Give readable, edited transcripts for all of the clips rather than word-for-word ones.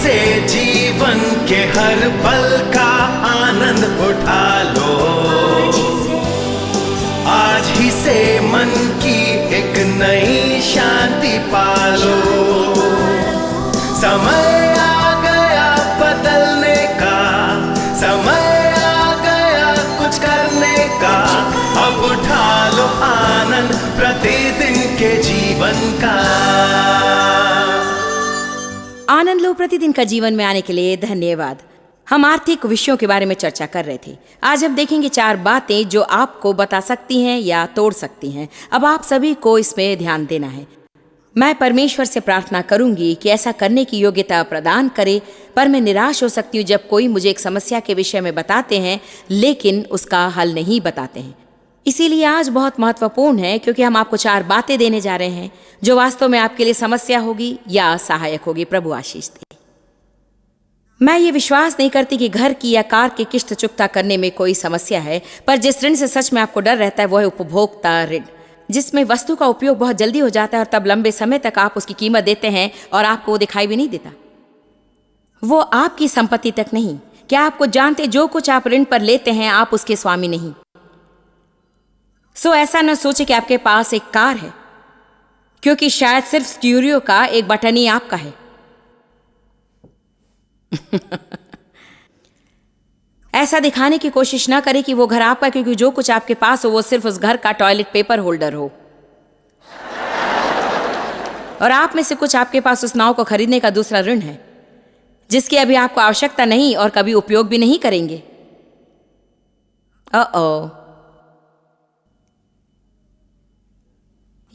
से जीवन के हर पल का आनंद उठा लो। आज ही से मन की एक नई शांति पालो। समय आ गया बदलने का, समय आ गया कुछ करने का। अब उठा लो आनंद प्रतिदिन के जीवन का। आनंद लो प्रतिदिन का जीवन में आने के लिए धन्यवाद। हम आर्थिक विषयों के बारे में चर्चा कर रहे थे। आज हम देखेंगे 4 बातें जो आपको बता सकती हैं या तोड़ सकती हैं। अब आप सभी को इसमें ध्यान देना है। मैं परमेश्वर से प्रार्थना करूंगी कि ऐसा करने की योग्यता प्रदान करे, पर मैं निराश हो सकती हूँ जब कोई मुझे एक समस्या के विषय में बताते हैं लेकिन उसका हल नहीं बताते हैं। इसीलिए आज बहुत महत्वपूर्ण है, क्योंकि हम आपको 4 बातें देने जा रहे हैं जो वास्तव में आपके लिए समस्या होगी या सहायक होगी। प्रभु आशीष दे। मैं ये विश्वास नहीं करती कि घर की या कार की किस्त चुकता करने में कोई समस्या है, पर जिस ऋण से सच में आपको डर रहता है वो है उपभोक्ता ऋण, जिसमें वस्तु का उपयोग बहुत जल्दी हो जाता है और तब लंबे समय तक आप उसकी कीमत देते हैं और आपको वो दिखाई भी नहीं देता। वो आपकी संपत्ति तक नहीं। क्या आपको जानते, जो कुछ आप ऋण पर लेते हैं आप उसके स्वामी नहीं। ऐसा न सोचे कि आपके पास एक कार है, क्योंकि शायद सिर्फ स्टीरियो का एक बटन ही आपका है। ऐसा दिखाने की कोशिश ना करें कि वो घर आपका, क्योंकि जो कुछ आपके पास हो वो सिर्फ उस घर का टॉयलेट पेपर होल्डर हो। और आप में से कुछ आपके पास उस नाव को खरीदने का दूसरा ऋण है, जिसकी अभी आपको आवश्यकता नहीं और कभी उपयोग भी नहीं करेंगे।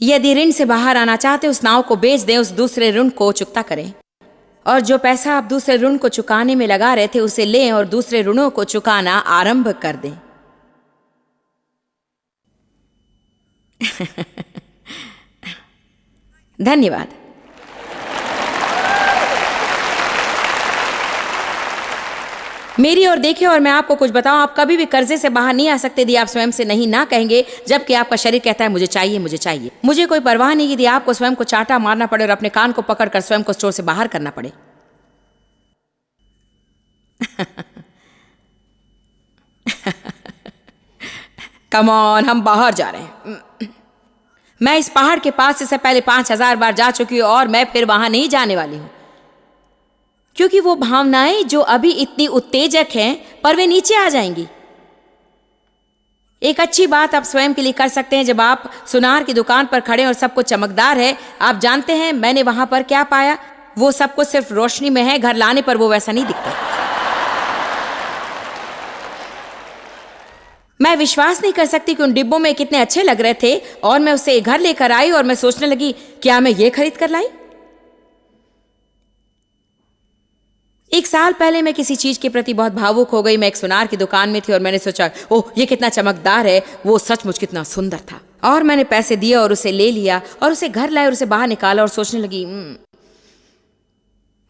यदि ऋण से बाहर आना चाहते उस नाव को बेच दें, उस दूसरे ऋण को चुकता करें और जो पैसा आप दूसरे ऋण को चुकाने में लगा रहे थे उसे लें और दूसरे ऋणों को चुकाना आरंभ कर दें। धन्यवाद। मेरी ओर देखिए और मैं आपको कुछ बताऊं, आप कभी भी कर्जे से बाहर नहीं आ सकते यदि आप स्वयं से नहीं ना कहेंगे, जबकि आपका शरीर कहता है मुझे चाहिए, मुझे चाहिए। मुझे कोई परवाह नहीं यदि आपको स्वयं को चाटा मारना पड़े और अपने कान को पकड़कर स्वयं को स्टोर से बाहर करना पड़े। कम ऑन, हम बाहर जा रहे हैं। मैं इस पहाड़ के पास इससे पहले 5000 बार जा चुकी हूं और मैं फिर वहां नहीं जाने वाली हूं, क्योंकि वो भावनाएं जो अभी इतनी उत्तेजक हैं पर वे नीचे आ जाएंगी। एक अच्छी बात आप स्वयं के लिए कर सकते हैं। जब आप सुनार की दुकान पर खड़े और सब कुछ चमकदार है, आप जानते हैं मैंने वहां पर क्या पाया? वो सब कुछ सिर्फ रोशनी में है, घर लाने पर वो वैसा नहीं दिखता। मैं विश्वास नहीं कर सकती कि उन डिब्बों में कितने अच्छे लग रहे थे और मैं उससे घर लेकर आई और मैं सोचने लगी क्या मैं ये खरीद कर लाई। 1 साल पहले मैं किसी चीज के प्रति बहुत भावुक हो गई। मैं एक सुनार की दुकान में थी और मैंने सोचा ओह ये कितना चमकदार है, वो सचमुच कितना सुंदर था। और मैंने पैसे दिए और उसे ले लिया और उसे घर लाए और उसे बाहर निकाला और सोचने लगी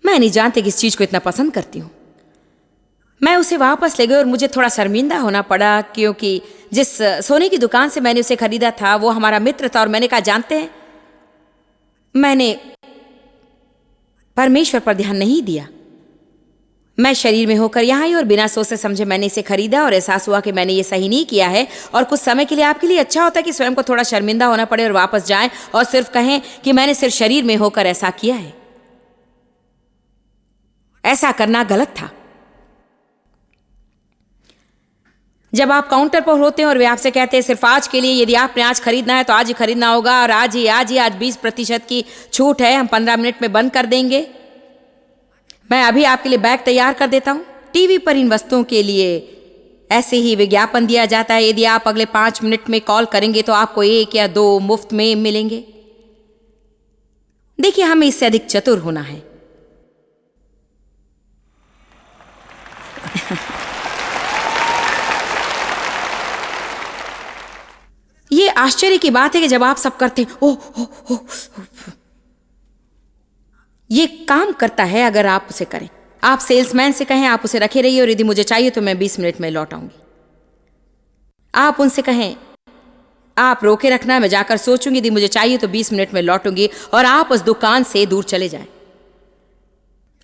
मैं नहीं जानती किस चीज को इतना पसंद करती हूँ। मैं उसे वापस ले गई और मुझे थोड़ा शर्मिंदा होना पड़ा, क्योंकि जिस सोने की दुकान से मैंने उसे खरीदा था वो हमारा मित्र था। और मैंने कहा जानते हैं, मैंने परमेश्वर पर ध्यान नहीं दिया। मैं शरीर में होकर यहाँ आई और बिना सोचे समझे मैंने इसे खरीदा और एहसास हुआ कि मैंने ये सही नहीं किया है। और कुछ समय के लिए आपके लिए अच्छा होता है कि स्वयं को थोड़ा शर्मिंदा होना पड़े और वापस जाएं और सिर्फ कहें कि मैंने सिर्फ शरीर में होकर ऐसा किया है। ऐसा करना गलत था। जब आप काउंटर पर होते हैं और वे आपसे कहते हैं सिर्फ आज के लिए, यदि आपने आज खरीदना है तो आज ही खरीदना होगा और आज 20% की छूट है, हम 15 मिनट में बंद कर देंगे। मैं अभी आपके लिए बैग तैयार कर देता हूं। टीवी पर इन वस्तुओं के लिए ऐसे ही विज्ञापन दिया जाता है। यदि आप अगले 5 मिनट में कॉल करेंगे तो आपको 1 या 2 मुफ्त में मिलेंगे। देखिए, हमें इससे अधिक चतुर होना है। ये आश्चर्य की बात है कि जब आप सब करते हैं ओह, ये काम करता है अगर आप उसे करें। आप सेल्समैन से कहें आप उसे रखे रहिए और यदि मुझे चाहिए तो मैं 20 मिनट में लौट आऊंगी। आप उनसे कहें आप रोके रखना, मैं जाकर सोचूंगी, यदि मुझे चाहिए तो 20 मिनट में लौटूंगी, और आप उस दुकान से दूर चले जाएं।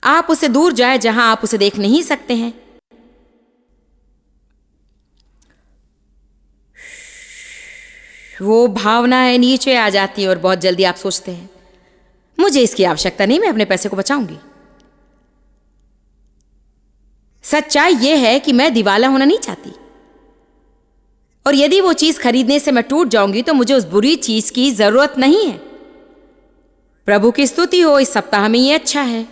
आप उससे दूर जाए जहां आप उसे देख नहीं सकते हैं। वो भावनाएं नीचे आ जाती हैं और बहुत जल्दी आप सोचते हैं, मुझे इसकी आवश्यकता नहीं, मैं अपने पैसे को बचाऊंगी। सच्चाई यह है कि मैं दिवाला होना नहीं चाहती, और यदि वो चीज खरीदने से मैं टूट जाऊंगी तो मुझे उस बुरी चीज की जरूरत नहीं है। प्रभु की स्तुति हो, इस सप्ताह में ये अच्छा है।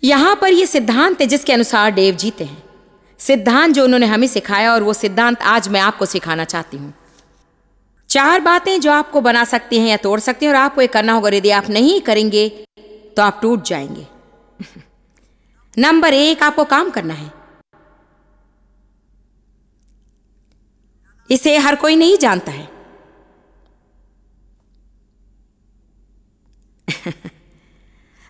यहां पर यह सिद्धांत है जिसके अनुसार डेव जीते हैं, सिद्धांत जो उन्होंने हमें सिखाया, और वो सिद्धांत आज मैं आपको सिखाना चाहती हूं। 4 बातें जो आपको बना सकती हैं या तोड़ सकती हैं, और आपको ये करना होगा। यदि आप नहीं करेंगे तो आप टूट जाएंगे। नंबर 1, आपको काम करना है। इसे हर कोई नहीं जानता है।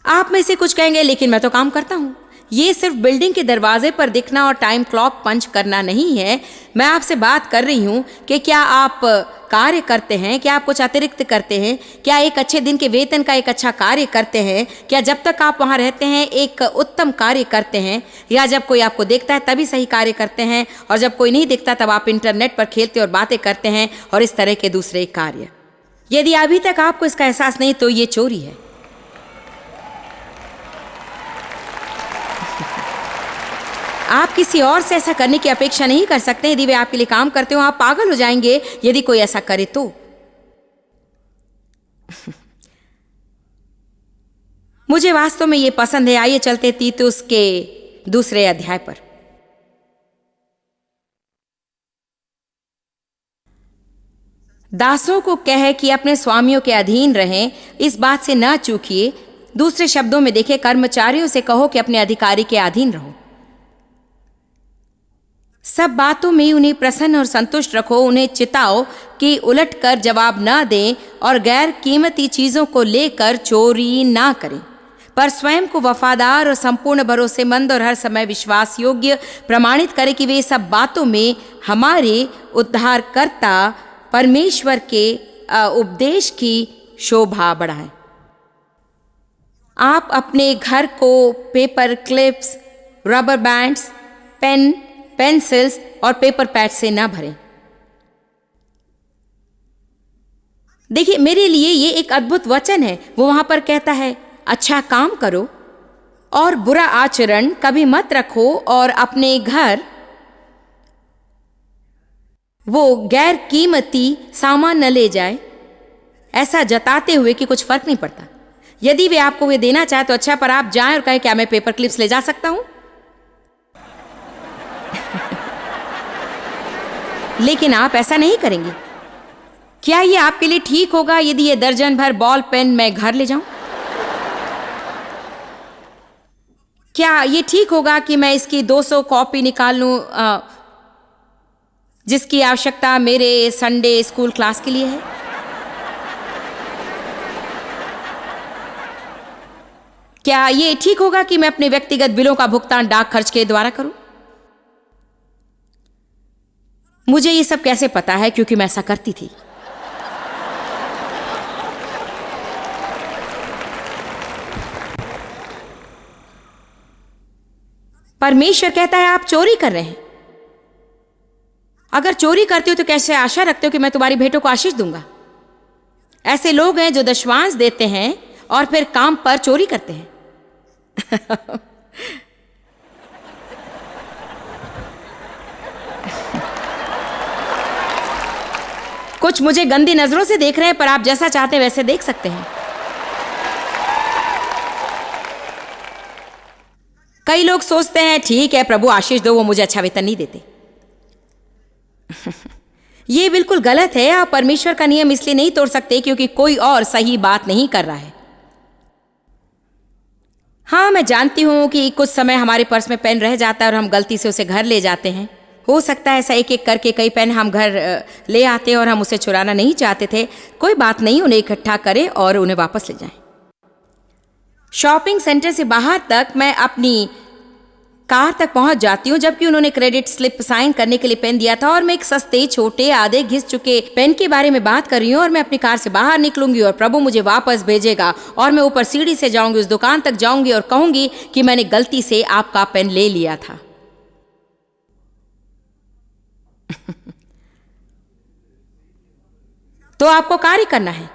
आप में से कुछ कहेंगे, लेकिन मैं तो काम करता हूं। ये सिर्फ बिल्डिंग के दरवाजे पर दिखना और टाइम क्लॉक पंच करना नहीं है। मैं आपसे बात कर रही हूं कि क्या आप कार्य करते हैं, क्या आप कुछ अतिरिक्त करते हैं, क्या एक अच्छे दिन के वेतन का एक अच्छा कार्य करते हैं, क्या जब तक आप वहां रहते हैं एक उत्तम कार्य करते हैं, या जब कोई आपको देखता है तभी सही कार्य करते हैं, और जब कोई नहीं दिखता तब आप इंटरनेट पर खेलते और बातें करते हैं, और इस तरह के दूसरे कार्य। यदि अभी तक आपको इसका एहसास नहीं तो ये चोरी है। आप किसी और से ऐसा करने की अपेक्षा नहीं कर सकते। यदि वे आपके लिए काम करते हो, आप पागल हो जाएंगे यदि कोई ऐसा करे तो। मुझे वास्तव में ये पसंद है। आइए चलते तीतुस के 2 अध्याय पर। दासों को कहे कि अपने स्वामियों के अधीन रहें, इस बात से न चूकिए। दूसरे शब्दों में देखें, कर्मचारियों से कहो कि अपने अधिकारी के अधीन रहो। सब बातों में उन्हें प्रसन्न और संतुष्ट रखो। उन्हें चिताओ कि उलटकर जवाब न दें और गैर कीमती चीजों को लेकर चोरी ना करें, पर स्वयं को वफादार और संपूर्ण भरोसेमंद और हर समय विश्वास योग्य प्रमाणित करें कि वे सब बातों में हमारे उद्धारकर्ता परमेश्वर के उपदेश की शोभा बढ़ाएं। आप अपने घर को paper clips, rubber bands, pen, pencils और पेपर पैड से ना भरें। देखिए, मेरे लिए ये एक अद्भुत वचन है। वो वहां पर कहता है, अच्छा काम करो और बुरा आचरण कभी मत रखो, और अपने घर वो गैर कीमती सामान न ले जाए, ऐसा जताते हुए कि कुछ फर्क नहीं पड़ता। यदि वे आपको वे देना चाहे तो अच्छा, पर आप जाएं और कहें, क्या मैं पेपर क्लिप्स ले जा सकता हूं? लेकिन आप ऐसा नहीं करेंगे। क्या ये आपके लिए ठीक होगा यदि ये दर्जन भर बॉल पेन मैं घर ले जाऊं? क्या ये ठीक होगा कि मैं इसकी 200 कॉपी निकाल लूं, जिसकी आवश्यकता मेरे संडे स्कूल क्लास के लिए है? क्या ये ठीक होगा कि मैं अपने व्यक्तिगत बिलों का भुगतान डाक खर्च के द्वारा करूं? मुझे ये सब कैसे पता है? क्योंकि मैं ऐसा करती थी। परमेश्वर कहता है आप चोरी कर रहे हैं। अगर चोरी करते हो तो कैसे आशा रखते हो कि मैं तुम्हारी भेंटों को आशीष दूंगा? ऐसे लोग हैं जो दशवांश देते हैं और फिर काम पर चोरी करते हैं। कुछ मुझे गंदी नजरों से देख रहे हैं, पर आप जैसा चाहते हैं वैसे देख सकते हैं। कई लोग सोचते हैं, ठीक है प्रभु आशीष दो, वो मुझे अच्छा वेतन नहीं देते। ये बिल्कुल गलत है। आप परमेश्वर का नियम इसलिए नहीं तोड़ सकते क्योंकि कोई और सही बात नहीं कर रहा है। हाँ, मैं जानती हूं कि कुछ समय हमारे पर्स में पेन रह जाता है और हम गलती से उसे घर ले जाते हैं। हो सकता है ऐसा एक एक करके कई पेन हम घर ले आते हैं और हम उसे चुराना नहीं चाहते थे। कोई बात नहीं, उन्हें इकट्ठा करें और उन्हें वापस ले जाएं। शॉपिंग सेंटर से बाहर तक मैं अपनी कार तक पहुंच जाती हूँ, जबकि उन्होंने क्रेडिट स्लिप साइन करने के लिए पेन दिया था और मैं एक सस्ते, छोटे, आधे घिस चुके पेन के बारे में बात कर रही हूँ और मैं अपनी कार से बाहर निकलूंगी और प्रभु मुझे वापस भेजेगा और मैं ऊपर सीढ़ी से जाऊंगी, उस दुकान तक जाऊंगी और कहूंगी कि मैंने गलती से आपका पेन ले लिया था। तो आपको कार्य करना है।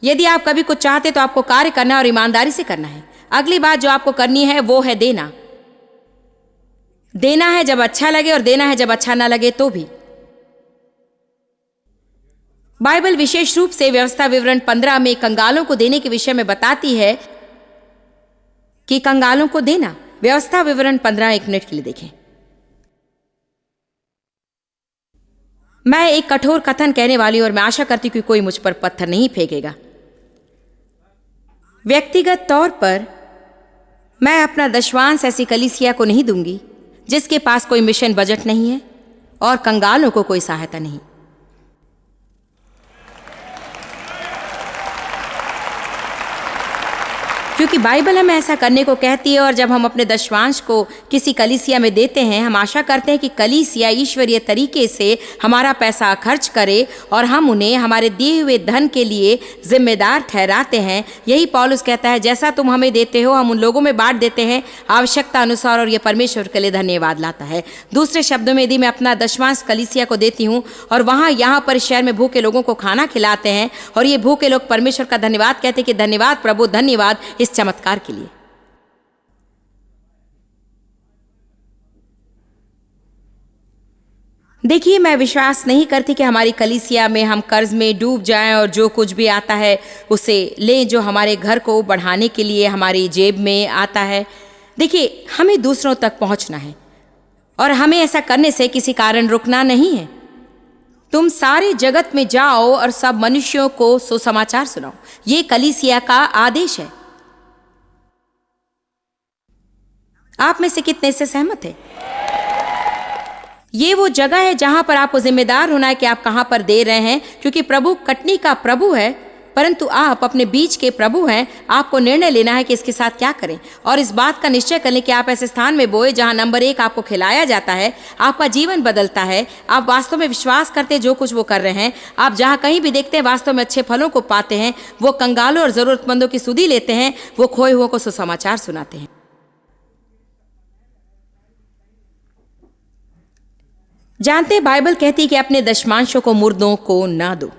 यदि आप कभी कुछ चाहते तो आपको कार्य करना है और ईमानदारी से करना है। अगली बात जो आपको करनी है वो है देना। देना है जब अच्छा लगे और देना है जब अच्छा ना लगे तो भी। बाइबल विशेष रूप से व्यवस्था विवरण 15 में कंगालों को देने के विषय में बताती है कि कंगालों को देना। व्यवस्था विवरण 15 एक मिनट के लिए देखें। मैं एक कठोर कथन कहने वाली हूं और मैं आशा करती हूं कि कोई मुझ पर पत्थर नहीं फेंकेगा। व्यक्तिगत तौर पर मैं अपना दशवांश ऐसी कलीसिया को नहीं दूंगी जिसके पास कोई मिशन बजट नहीं है और कंगालों को कोई सहायता नहीं। क्योंकि बाइबल हमें ऐसा करने को कहती है और जब हम अपने दशवांश को किसी कलीसिया में देते हैं, हम आशा करते हैं कि कलीसिया ईश्वरीय तरीके से हमारा पैसा खर्च करे और हम उन्हें हमारे दिए हुए धन के लिए जिम्मेदार ठहराते हैं। यही पौलुस कहता है, जैसा तुम हमें देते हो हम उन लोगों में बांट देते हैं आवश्यकता अनुसार, और यह परमेश्वर के लिए धन्यवाद लाता है। दूसरे शब्दों में, यदि मैं अपना दशवांश कलीसिया को देती हूँ और वहाँ यहाँ पर शहर में भूखे लोगों को खाना खिलाते हैं और ये भूखे लोग परमेश्वर का धन्यवाद कहते हैं कि धन्यवाद प्रभु, धन्यवाद इस चमत्कार के लिए। देखिए, मैं विश्वास नहीं करती कि हमारी कलीसिया में हम कर्ज में डूब जाएं और जो कुछ भी आता है उसे लें जो हमारे घर को बढ़ाने के लिए हमारी जेब में आता है। देखिए, हमें दूसरों तक पहुंचना है और हमें ऐसा करने से किसी कारण रुकना नहीं है। तुम सारे जगत में जाओ और सब मनुष्यों को सुसमाचार सुनाओ। ये कलीसिया का आदेश है। आप में से कितने से सहमत हैं? ये वो जगह है जहां पर आपको जिम्मेदार होना है कि आप कहां पर दे रहे हैं, क्योंकि प्रभु कटनी का प्रभु है, परंतु आप अपने बीज के प्रभु हैं। आपको निर्णय लेना है कि इसके साथ क्या करें और इस बात का निश्चय कर लें कि आप ऐसे स्थान में बोए जहां नंबर 1 आपको खिलाया जाता है, आपका जीवन बदलता है, आप वास्तव में विश्वास करते हैं जो कुछ वो कर रहे हैं, आप जहां कहीं भी देखते हैं वास्तव में अच्छे फलों को पाते हैं, वो कंगालों और जरूरतमंदों की सुधि लेते हैं, वो खोए हुओं को सुसमाचार सुनाते हैं। जानते, बाइबल कहती है कि अपने दशमांशों को मुर्दों को ना दो।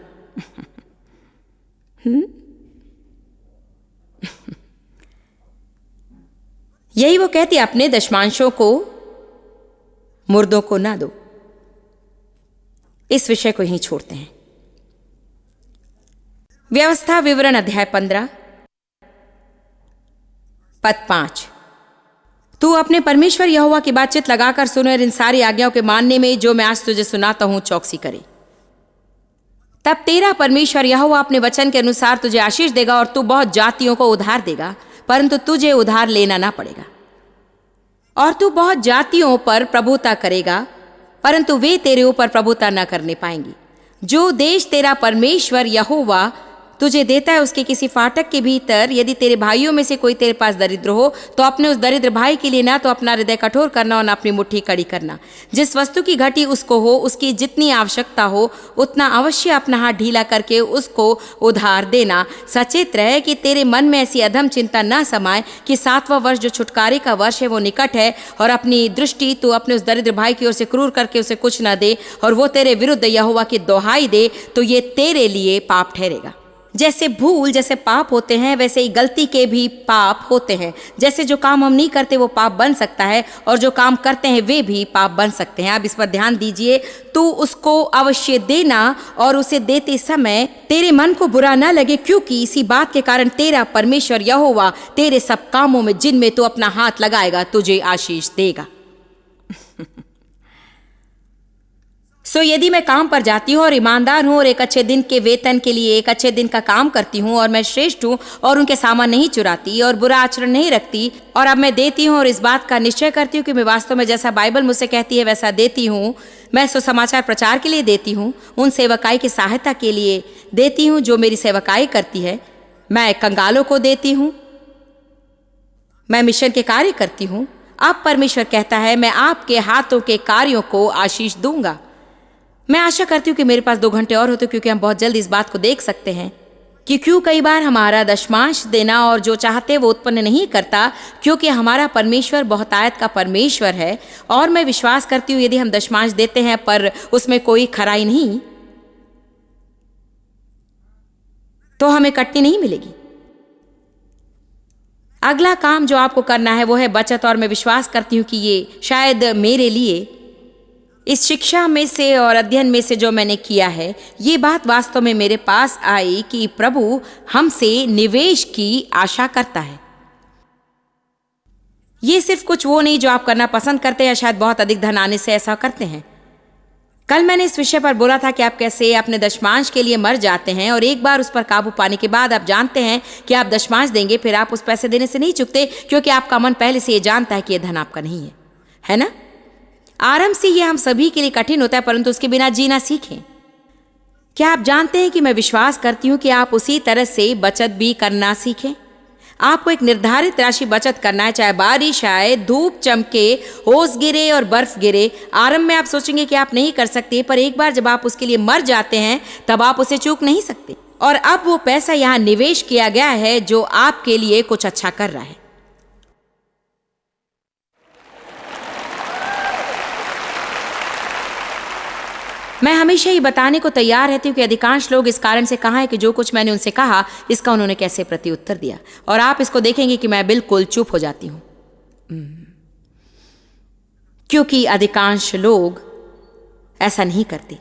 यही वो कहती है, अपने दशमांशों को मुर्दों को ना दो। इस विषय को यहीं छोड़ते हैं। व्यवस्था विवरण अध्याय 15 पद 5। तू अपने परमेश्वर यहोवा की बातचीत लगाकर सुन और इन सारी आज्ञाओं के मानने में जो मैं आज तुझे सुनाता हूं चौकसी करे। तब तेरा परमेश्वर यहोवा अपने वचन के अनुसार तुझे आशीष देगा और तू बहुत जातियों को उधार देगा, परंतु तुझे उधार लेना ना पड़ेगा। और तू बहुत जातियों पर प्रभुता करेगा, परंतु वे तेरे ऊपर प्रभुता न करने पाएंगी। जो देश तेरा परमेश्वर यहोवा तुझे देता है उसके किसी फाटक के भीतर यदि तेरे भाइयों में से कोई तेरे पास दरिद्र हो, तो अपने उस दरिद्र भाई के लिए ना तो अपना हृदय कठोर करना और ना अपनी मुट्ठी कड़ी करना। जिस वस्तु की घटी उसको हो, उसकी जितनी आवश्यकता हो उतना अवश्य अपना हाथ ढीला करके उसको उधार देना। सचेत रहे कि तेरे मन में ऐसी अधम चिंता न समाए कि 7वां वर्ष जो छुटकारे का वर्ष है वो निकट है, और अपनी दृष्टि तू अपने उस दरिद्र भाई की ओर से क्रूर करके उसे कुछ न दे और वो तेरे विरुद्ध यहोवा की दोहाई दे, तो ये तेरे लिए पाप ठहरेगा। जैसे भूल जैसे पाप होते हैं, वैसे ही गलती के भी पाप होते हैं। जैसे जो काम हम नहीं करते वो पाप बन सकता है, और जो काम करते हैं वे भी पाप बन सकते हैं। अब इस पर ध्यान दीजिए। तू उसको अवश्य देना और उसे देते समय तेरे मन को बुरा ना लगे, क्योंकि इसी बात के कारण तेरा परमेश्वर यहोवा तेरे सब कामों में जिनमें तू अपना हाथ लगाएगा तुझे आशीष देगा। यदि मैं काम पर जाती हूँ और ईमानदार हूँ और एक अच्छे दिन के वेतन के लिए एक अच्छे दिन का काम करती हूँ और मैं श्रेष्ठ हूँ और उनके सामान नहीं चुराती और बुरा आचरण नहीं रखती, और अब मैं देती हूँ और इस बात का निश्चय करती हूँ कि मैं वास्तव में जैसा बाइबल मुझसे कहती है वैसा देती हूँ। मैं सुसमाचार प्रचार के लिए देती हूँ, उन सेवकाई की सहायता के लिए देती हूँ जो मेरी सेवकाई करती है, मैं कंगालों को देती हूँ, मैं मिशन के कार्य करती हूँ अब परमेश्वर कहता है, मैं आपके हाथों के कार्यों को आशीष दूंगा। मैं आशा करती हूँ कि मेरे पास 2 घंटे और होते, क्योंकि हम बहुत जल्द इस बात को देख सकते हैं कि क्यों कई बार हमारा दशमांश देना और जो चाहते वो उत्पन्न नहीं करता, क्योंकि हमारा परमेश्वर बहुतायत का परमेश्वर है। और मैं विश्वास करती हूँ यदि हम दशमांश देते हैं पर उसमें कोई खराई नहीं, तो हमें कटनी नहीं मिलेगी। अगला काम जो आपको करना है वो है बचत। और मैं विश्वास करती हूँ कि ये शायद मेरे लिए इस शिक्षा में से और अध्ययन में से जो मैंने किया है, ये बात वास्तव में मेरे पास आई कि प्रभु हमसे निवेश की आशा करता है। ये सिर्फ कुछ वो नहीं जो आप करना पसंद करते हैं या शायद बहुत अधिक धन आने से ऐसा करते हैं। कल मैंने इस विषय पर बोला था कि आप कैसे अपने दशमांश के लिए मर जाते हैं, और एक बार उस पर काबू पाने के बाद आप जानते हैं कि आप दशमांश देंगे, फिर आप उस पैसे देने से नहीं चुकते, क्योंकि आपका मन पहले से ये जानता है कि यह धन आपका नहीं है ना। आरंभ से ये हम सभी के लिए कठिन होता है, परंतु उसके बिना जीना सीखें। क्या आप जानते हैं कि मैं विश्वास करती हूं कि आप उसी तरह से बचत भी करना सीखें। आपको एक निर्धारित राशि बचत करना है, चाहे बारिश आए, धूप चमके, ओस गिरे और बर्फ गिरे। आरंभ में आप सोचेंगे कि आप नहीं कर सकते, पर एक बार जब आप उसके लिए मर जाते हैं तब आप उसे चूक नहीं सकते। और अब वो पैसा यहाँ निवेश किया गया है जो आपके लिए कुछ अच्छा कर रहा है। मैं हमेशा ही बताने को तैयार रहती हूँ कि अधिकांश लोग इस कारण से कहा है कि जो कुछ मैंने उनसे कहा इसका उन्होंने कैसे प्रत्युत्तर दिया, और आप इसको देखेंगे कि मैं बिल्कुल चुप हो जाती हूँ, क्योंकि अधिकांश लोग ऐसा नहीं करते।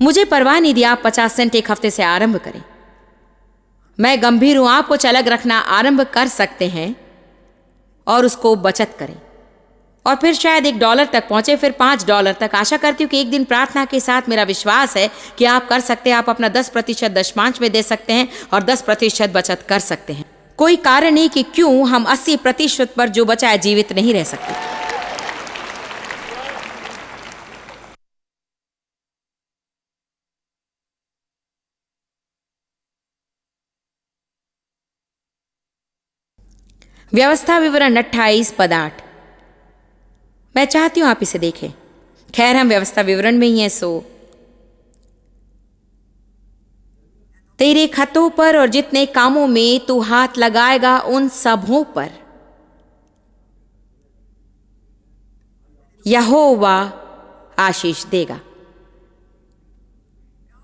मुझे परवाह नहीं दिया आप 50 सेंट एक हफ्ते से आरंभ करें। मैं गंभीर हूं, आप कुछ अलग रखना आरंभ कर सकते हैं और उसको बचत करें, और फिर शायद $1 तक पहुंचे, फिर $5 तक। आशा करती हूँ कि एक दिन प्रार्थना के साथ मेरा विश्वास है कि आप कर सकते हैं। आप अपना 10% दशमांश में दे सकते हैं और 10% बचत कर सकते हैं। कोई कारण नहीं कि क्यों हम 80% पर जो बचा है जीवित नहीं रह सकते। व्यवस्था विवरण 28 पद 8। मैं चाहती हूं आप इसे देखें। खैर, हम व्यवस्था विवरण में ही हैं, सो तेरे खतों पर और जितने कामों में तू हाथ लगाएगा उन सबों पर यहोवा आशीष देगा।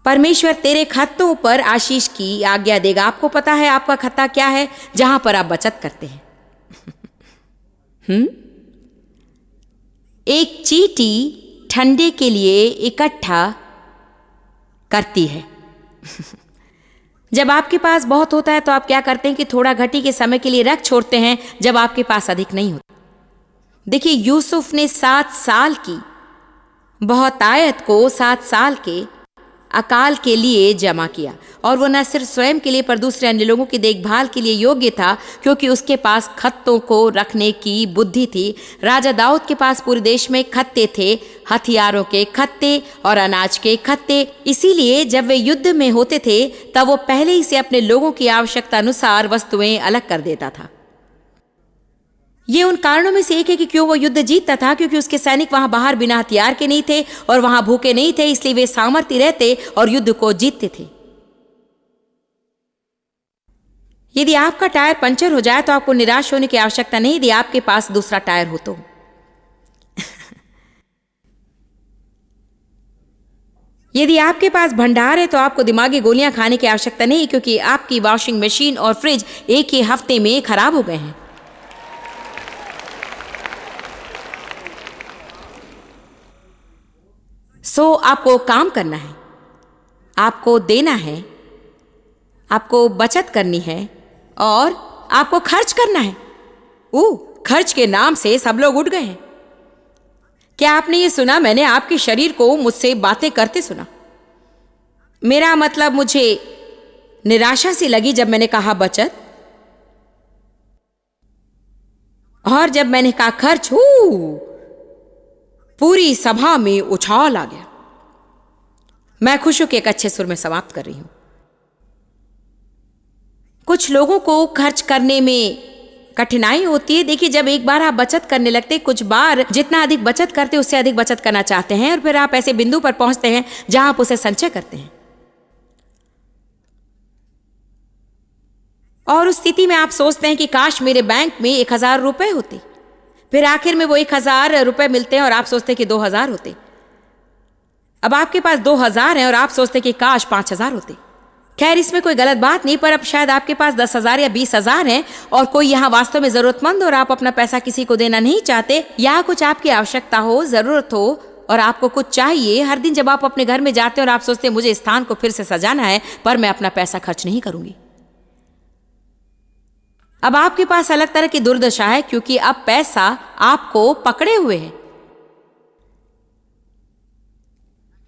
परमेश्वर तेरे खतों पर आशीष की आज्ञा देगा। आपको पता है आपका खाता क्या है? जहां पर आप बचत करते हैं। एक चींटी ठंडे के लिए इकट्ठा करती है। जब आपके पास बहुत होता है तो आप क्या करते हैं कि थोड़ा घटी के समय के लिए रख छोड़ते हैं जब आपके पास अधिक नहीं होता। देखिए, यूसुफ ने 7 साल की बहुतायत को 7 साल के अकाल के लिए जमा किया, और वो न सिर्फ स्वयं के लिए पर दूसरे अन्य लोगों की देखभाल के लिए योग्य था, क्योंकि उसके पास खत्तों को रखने की बुद्धि थी। राजा दाऊद के पास पूरे देश में खत्ते थे, हथियारों के खत्ते और अनाज के खत्ते। इसीलिए जब वे युद्ध में होते थे तब वो पहले ही से अपने लोगों की आवश्यकता अनुसार वस्तुएं अलग कर देता था। ये उन कारणों में से एक है कि क्यों वो युद्ध जीतता था, क्योंकि उसके सैनिक वहां बाहर बिना हथियार के नहीं थे और वहां भूखे नहीं थे, इसलिए वे सामर्थ्य रहते और युद्ध को जीतते थे। यदि आपका टायर पंचर हो जाए तो आपको निराश होने की आवश्यकता नहीं, यदि आपके पास दूसरा टायर हो तो। यदि आपके पास भंडार है तो आपको दिमागी गोलियां खाने की आवश्यकता नहीं, क्योंकि आपकी वॉशिंग मशीन और फ्रिज एक ही हफ्ते में खराब हो गए हैं। सो आपको काम करना है, आपको देना है, आपको बचत करनी है और आपको खर्च करना है। खर्च के नाम से सब लोग उठ गए हैं। क्या आपने ये सुना? मैंने आपके शरीर को मुझसे बातें करते सुना। मेरा मतलब, मुझे निराशा सी लगी जब मैंने कहा बचत, और जब मैंने कहा खर्च, पूरी सभा में उछाल आ गया। मैं खुश हूं कि एक अच्छे सुर में समाप्त कर रही हूं। कुछ लोगों को खर्च करने में कठिनाई होती है, देखिए, जब एक बार आप बचत करने लगते, कुछ बार जितना अधिक बचत करते उससे अधिक बचत करना चाहते हैं और फिर आप ऐसे बिंदु पर पहुंचते हैं जहां आप उसे संचय करते हैं और उस स्थिति में आप सोचते हैं कि काश मेरे बैंक में 1,000 रुपए होते। फिर आखिर में वो 1,000 रुपए मिलते हैं और आप सोचते हैं कि 2,000 होते। अब आपके पास 2,000 हैं और आप सोचते हैं कि काश 5,000 होते। खैर, इसमें कोई गलत बात नहीं, पर अब शायद आपके पास 10,000 या 20,000 हैं और कोई यहाँ वास्तव में जरूरतमंद और आप अपना पैसा किसी को देना नहीं चाहते, या कुछ आपकी आवश्यकता हो, जरूरत हो और आपको कुछ चाहिए। हर दिन जब आप अपने घर में जाते हैं और आप सोचते हैं मुझे इस स्थान को फिर से सजाना है, पर मैं अपना पैसा खर्च नहीं करूंगी। अब आपके पास अलग तरह की दुर्दशा है, क्योंकि अब पैसा आपको पकड़े हुए है।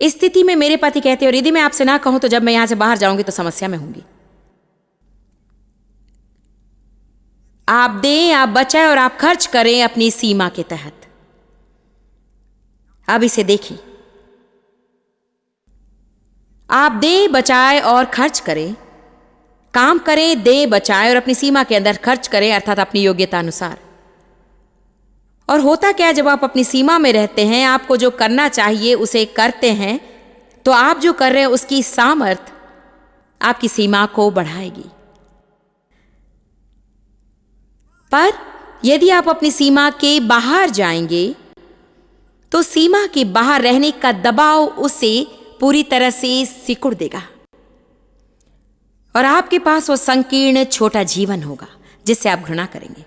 इस स्थिति में मेरे पति कहते हैं, और यदि मैं आपसे ना कहूं तो जब मैं यहां से बाहर जाऊंगी तो समस्या में होंगी। आप दें, आप बचाएं और आप खर्च करें अपनी सीमा के तहत। अब इसे देखिए, आप दें, बचाएं और खर्च करें, काम करें, दें, बचाएं और अपनी सीमा के अंदर खर्च करें, अर्थात अपनी योग्यता अनुसार। और होता क्या है, जब आप अपनी सीमा में रहते हैं, आपको जो करना चाहिए उसे करते हैं, तो आप जो कर रहे हैं उसकी सामर्थ आपकी सीमा को बढ़ाएगी। पर यदि आप अपनी सीमा के बाहर जाएंगे तो सीमा के बाहर रहने का दबाव उसे पूरी तरह से सिकुड़ देगा और आपके पास वो संकीर्ण छोटा जीवन होगा जिससे आप घृणा करेंगे।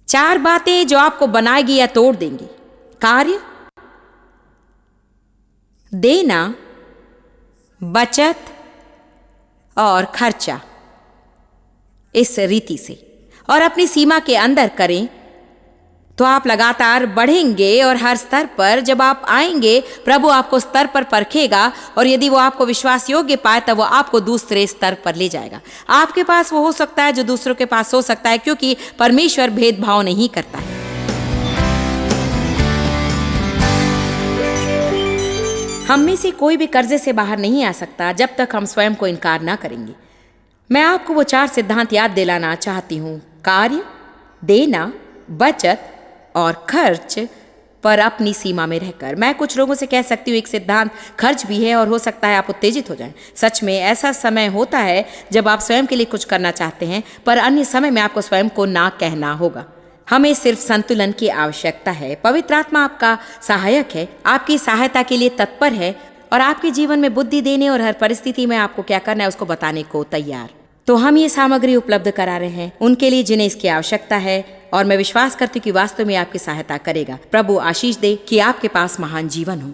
4 बातें जो आपको बनाएगी या तोड़ देंगी: कार्य, देना, बचत और खर्चा। इस रीति से और अपनी सीमा के अंदर करें तो आप लगातार बढ़ेंगे और हर स्तर पर जब आप आएंगे, प्रभु आपको स्तर पर परखेगा और यदि वो आपको विश्वास योग्य पाए तब वो आपको दूसरे स्तर पर ले जाएगा। आपके पास वो हो सकता है जो दूसरों के पास हो सकता है, क्योंकि परमेश्वर भेदभाव नहीं करता है। हम में से कोई भी कर्जे से बाहर नहीं आ सकता जब तक हम स्वयं को इनकार ना करेंगे। मैं आपको वो 4 सिद्धांत याद दिलाना चाहती हूँ: कार्य, देना, बचत और खर्च, पर अपनी सीमा में रहकर। मैं कुछ लोगों से कह सकती हूँ एक सिद्धांत खर्च भी है और हो सकता है आप उत्तेजित हो जाएं। सच में ऐसा समय होता है जब आप स्वयं के लिए कुछ करना चाहते हैं, पर अन्य समय में आपको स्वयं को ना कहना होगा। हमें सिर्फ संतुलन की आवश्यकता है। पवित्र आत्मा आपका सहायक है, आपकी सहायता के लिए तत्पर है और आपके जीवन में बुद्धि देने और हर परिस्थिति में आपको क्या करना है उसको बताने को तैयार। तो हम ये सामग्री उपलब्ध करा रहे हैं उनके लिए जिन्हें इसकी आवश्यकता है और मैं विश्वास करती हूँ कि वास्तव में आपकी सहायता करेगा। प्रभु आशीष दे कि आपके पास महान जीवन हो।